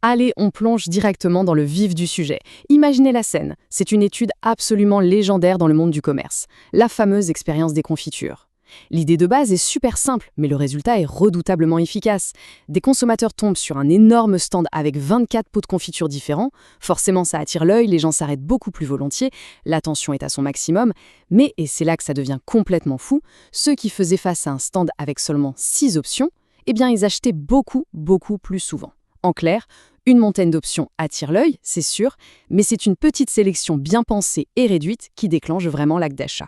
Allez, on plonge directement dans le vif du sujet. Imaginez la scène. C'est une étude absolument légendaire dans le monde du commerce. La fameuse expérience des confitures. L'idée de base est super simple, mais le résultat est redoutablement efficace. Des consommateurs tombent sur un énorme stand avec 24 pots de confiture différents. Forcément, ça attire l'œil, les gens s'arrêtent beaucoup plus volontiers, l'attention est à son maximum. Mais, et c'est là que ça devient complètement fou, ceux qui faisaient face à un stand avec seulement 6 options, eh bien, ils achetaient beaucoup, beaucoup plus souvent. En clair, une montagne d'options attire l'œil, c'est sûr, mais c'est une petite sélection bien pensée et réduite qui déclenche vraiment l'acte d'achat.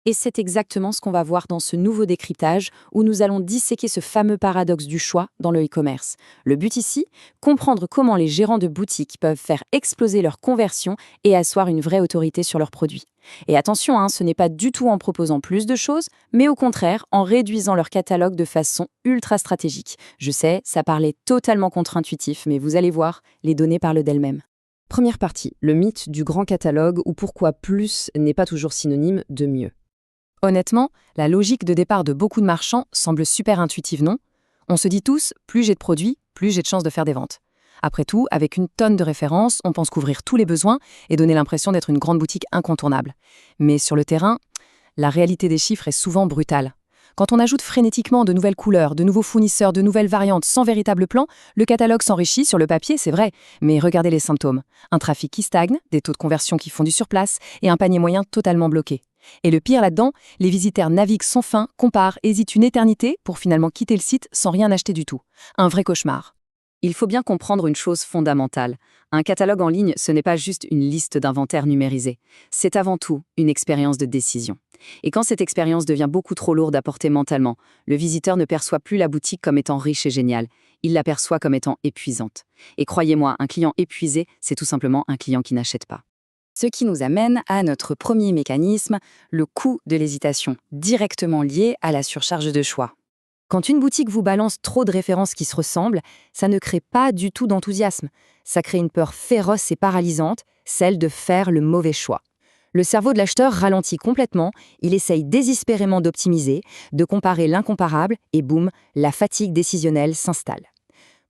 Et c'est exactement ce qu'on va voir dans ce nouveau décryptage où nous allons disséquer ce fameux paradoxe du choix dans le e-commerce. Le but ici, comprendre comment les gérants de boutiques peuvent faire exploser leur conversion et asseoir une vraie autorité sur leurs produits. Et attention, ce n'est pas du tout en proposant plus de choses, mais au contraire en réduisant leur catalogue de façon ultra stratégique. Je sais, ça paraît totalement contre-intuitif, mais vous allez voir, les données parlent d'elles-mêmes. Première partie, le mythe du grand catalogue ou pourquoi plus n'est pas toujours synonyme de mieux. Honnêtement, la logique de départ de beaucoup de marchands semble super intuitive, non? On se dit tous, plus j'ai de produits, plus j'ai de chances de faire des ventes. Après tout, avec une tonne de références, on pense couvrir tous les besoins et donner l'impression d'être une grande boutique incontournable. Mais sur le terrain, la réalité des chiffres est souvent brutale. Quand on ajoute frénétiquement de nouvelles couleurs, de nouveaux fournisseurs, de nouvelles variantes sans véritable plan, le catalogue s'enrichit sur le papier, c'est vrai. Mais regardez les symptômes. Un trafic qui stagne, des taux de conversion qui font du surplace et un panier moyen totalement bloqué. Et le pire là-dedans, les visiteurs naviguent sans fin, comparent, hésitent une éternité pour finalement quitter le site sans rien acheter du tout. Un vrai cauchemar. Il faut bien comprendre une chose fondamentale. Un catalogue en ligne, ce n'est pas juste une liste d'inventaire numérisée. C'est avant tout une expérience de décision. Et quand cette expérience devient beaucoup trop lourde à porter mentalement, le visiteur ne perçoit plus la boutique comme étant riche et géniale. Il la perçoit comme étant épuisante. Et croyez-moi, un client épuisé, c'est tout simplement un client qui n'achète pas. Ce qui nous amène à notre premier mécanisme, le coût de l'hésitation, directement lié à la surcharge de choix. Quand une boutique vous balance trop de références qui se ressemblent, ça ne crée pas du tout d'enthousiasme. Ça crée une peur féroce et paralysante, celle de faire le mauvais choix. Le cerveau de l'acheteur ralentit complètement, il essaye désespérément d'optimiser, de comparer l'incomparable, et boum, la fatigue décisionnelle s'installe.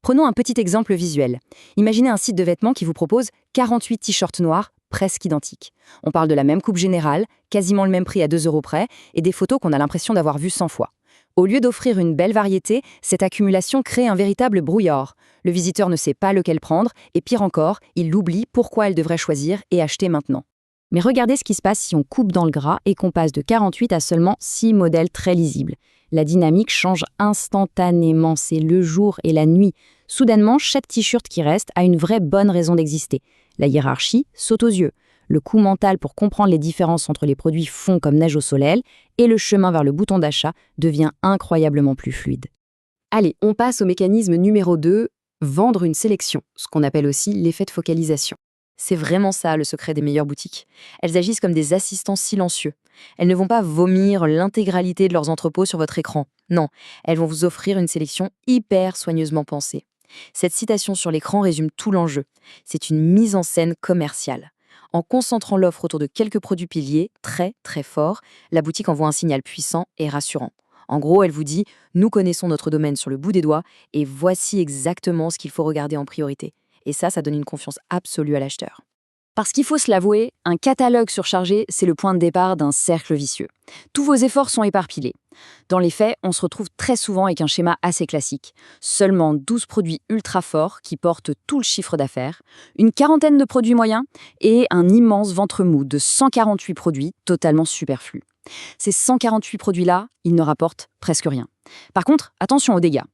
Prenons un petit exemple visuel. Imaginez un site de vêtements qui vous propose 48 t-shirts noirs, presque identiques. On parle de la même coupe générale, quasiment le même prix à 2 € près, et des photos qu'on a l'impression d'avoir vues 100 fois. Au lieu d'offrir une belle variété, cette accumulation crée un véritable brouillard. Le visiteur ne sait pas lequel prendre, et pire encore, il oublie pourquoi elle devrait choisir et acheter maintenant. Mais regardez ce qui se passe si on coupe dans le gras et qu'on passe de 48 à seulement 6 modèles très lisibles. La dynamique change instantanément, c'est le jour et la nuit. Soudainement, chaque t-shirt qui reste a une vraie bonne raison d'exister. La hiérarchie saute aux yeux. Le coût mental pour comprendre les différences entre les produits fond comme neige au soleil et le chemin vers le bouton d'achat devient incroyablement plus fluide. Allez, on passe au mécanisme numéro 2, vendre une sélection, ce qu'on appelle aussi l'effet de focalisation. C'est vraiment ça le secret des meilleures boutiques. Elles agissent comme des assistants silencieux. Elles ne vont pas vomir l'intégralité de leurs entrepôts sur votre écran. Non, elles vont vous offrir une sélection hyper soigneusement pensée. Cette citation sur l'écran résume tout l'enjeu. C'est une mise en scène commerciale. En concentrant l'offre autour de quelques produits piliers, très très forts, la boutique envoie un signal puissant et rassurant. En gros, elle vous dit « Nous connaissons notre domaine sur le bout des doigts et voici exactement ce qu'il faut regarder en priorité ». Et ça donne une confiance absolue à l'acheteur. Parce qu'il faut se l'avouer, un catalogue surchargé, c'est le point de départ d'un cercle vicieux. Tous vos efforts sont éparpillés. Dans les faits, on se retrouve très souvent avec un schéma assez classique. Seulement 12 produits ultra forts qui portent tout le chiffre d'affaires, une quarantaine de produits moyens et un immense ventre mou de 148 produits totalement superflus. Ces 148 produits-là, ils ne rapportent presque rien. Par contre, attention aux dégâts.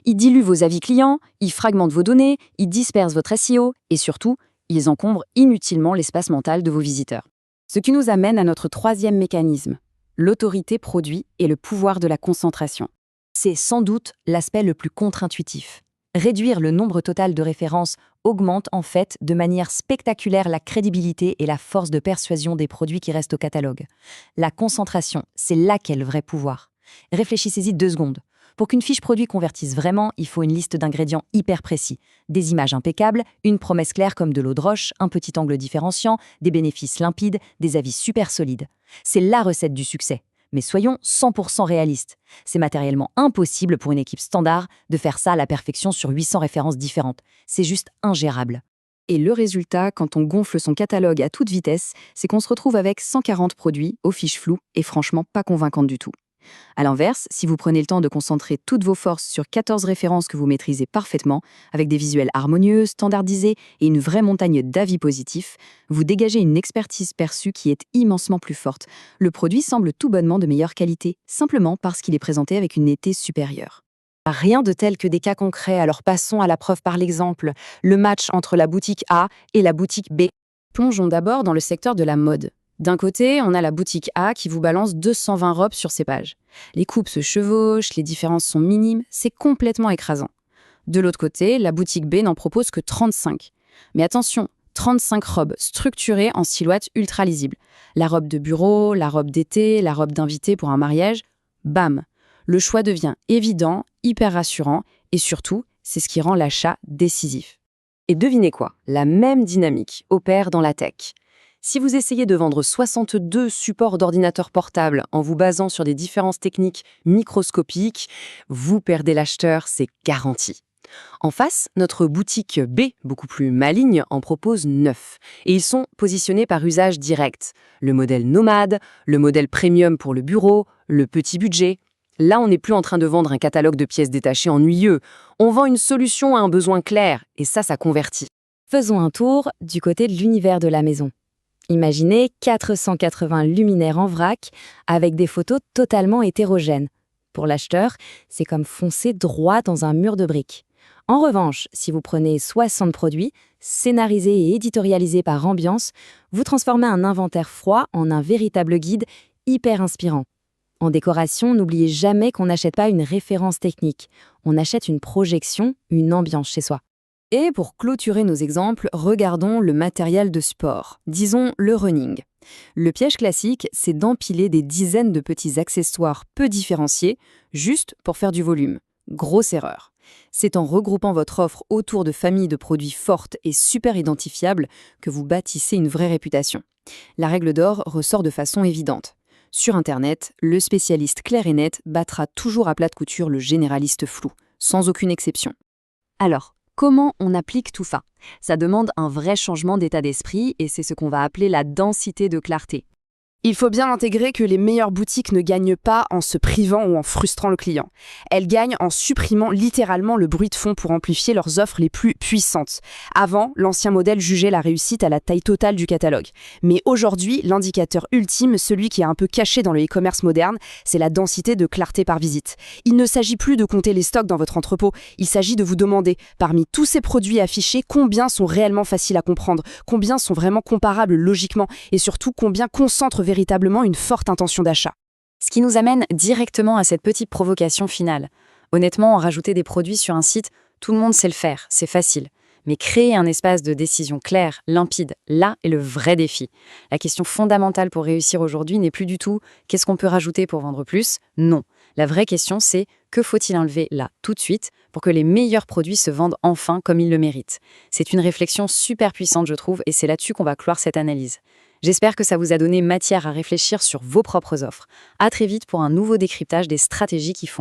Ils diluent vos avis clients, ils fragmentent vos données, ils dispersent votre SEO et surtout, ils encombrent inutilement l'espace mental de vos visiteurs. Ce qui nous amène à notre troisième mécanisme, l'autorité produit et le pouvoir de la concentration. C'est sans doute l'aspect le plus contre-intuitif. Réduire le nombre total de références augmente en fait de manière spectaculaire la crédibilité et la force de persuasion des produits qui restent au catalogue. La concentration, c'est là qu'est le vrai pouvoir. Réfléchissez-y 2 secondes. Pour qu'une fiche produit convertisse vraiment, il faut une liste d'ingrédients hyper précis, des images impeccables, une promesse claire comme de l'eau de roche, un petit angle différenciant, des bénéfices limpides, des avis super solides. C'est la recette du succès. Mais soyons 100% réalistes. C'est matériellement impossible pour une équipe standard de faire ça à la perfection sur 800 références différentes. C'est juste ingérable. Et le résultat, quand on gonfle son catalogue à toute vitesse, c'est qu'on se retrouve avec 140 produits aux fiches floues et franchement pas convaincantes du tout. À l'inverse, si vous prenez le temps de concentrer toutes vos forces sur 14 références que vous maîtrisez parfaitement, avec des visuels harmonieux, standardisés et une vraie montagne d'avis positifs, vous dégagez une expertise perçue qui est immensement plus forte. Le produit semble tout bonnement de meilleure qualité, simplement parce qu'il est présenté avec une netteté supérieure. Rien de tel que des cas concrets, alors passons à la preuve par l'exemple, le match entre la boutique A et la boutique B. Plongeons d'abord dans le secteur de la mode. D'un côté, on a la boutique A qui vous balance 220 robes sur ses pages. Les coupes se chevauchent, les différences sont minimes, c'est complètement écrasant. De l'autre côté, la boutique B n'en propose que 35. Mais attention, 35 robes structurées en silhouettes ultra lisibles. La robe de bureau, la robe d'été, la robe d'invité pour un mariage, bam! Le choix devient évident, hyper rassurant et surtout, c'est ce qui rend l'achat décisif. Et devinez quoi? La même dynamique opère dans la tech. Si vous essayez de vendre 62 supports d'ordinateurs portables en vous basant sur des différences techniques microscopiques, vous perdez l'acheteur, c'est garanti. En face, notre boutique B, beaucoup plus maligne, en propose 9. Et ils sont positionnés par usage direct. Le modèle nomade, le modèle premium pour le bureau, le petit budget. Là, on n'est plus en train de vendre un catalogue de pièces détachées ennuyeux. On vend une solution à un besoin clair, et ça convertit. Faisons un tour du côté de l'univers de la maison. Imaginez 480 luminaires en vrac avec des photos totalement hétérogènes. Pour l'acheteur, c'est comme foncer droit dans un mur de briques. En revanche, si vous prenez 60 produits, scénarisés et éditorialisés par ambiance, vous transformez un inventaire froid en un véritable guide hyper inspirant. En décoration, n'oubliez jamais qu'on n'achète pas une référence technique. On achète une projection, une ambiance chez soi. Et pour clôturer nos exemples, regardons le matériel de sport, disons le running. Le piège classique, c'est d'empiler des dizaines de petits accessoires peu différenciés, juste pour faire du volume. Grosse erreur. C'est en regroupant votre offre autour de familles de produits fortes et super identifiables que vous bâtissez une vraie réputation. La règle d'or ressort de façon évidente. Sur Internet, le spécialiste clair et net battra toujours à plat de couture le généraliste flou, sans aucune exception. Alors, comment on applique tout ça? Ça demande un vrai changement d'état d'esprit et c'est ce qu'on va appeler la densité de clarté. Il faut bien intégrer que les meilleures boutiques ne gagnent pas en se privant ou en frustrant le client. Elles gagnent en supprimant littéralement le bruit de fond pour amplifier leurs offres les plus puissantes. Avant, l'ancien modèle jugeait la réussite à la taille totale du catalogue. Mais aujourd'hui, l'indicateur ultime, celui qui est un peu caché dans le e-commerce moderne, c'est la densité de clarté par visite. Il ne s'agit plus de compter les stocks dans votre entrepôt, il s'agit de vous demander, parmi tous ces produits affichés, combien sont réellement faciles à comprendre, combien sont vraiment comparables logiquement et surtout combien concentrent véritablement une forte intention d'achat. Ce qui nous amène directement à cette petite provocation finale. Honnêtement, rajouter des produits sur un site, tout le monde sait le faire, c'est facile. Mais créer un espace de décision clair, limpide, là est le vrai défi. La question fondamentale pour réussir aujourd'hui n'est plus du tout « qu'est-ce qu'on peut rajouter pour vendre plus ?» Non. La vraie question, c'est « que faut-il enlever là, tout de suite, pour que les meilleurs produits se vendent enfin comme ils le méritent ?» C'est une réflexion super puissante, je trouve, et c'est là-dessus qu'on va clore cette analyse. J'espère que ça vous a donné matière à réfléchir sur vos propres offres. À très vite pour un nouveau décryptage des stratégies qui fonctionnent.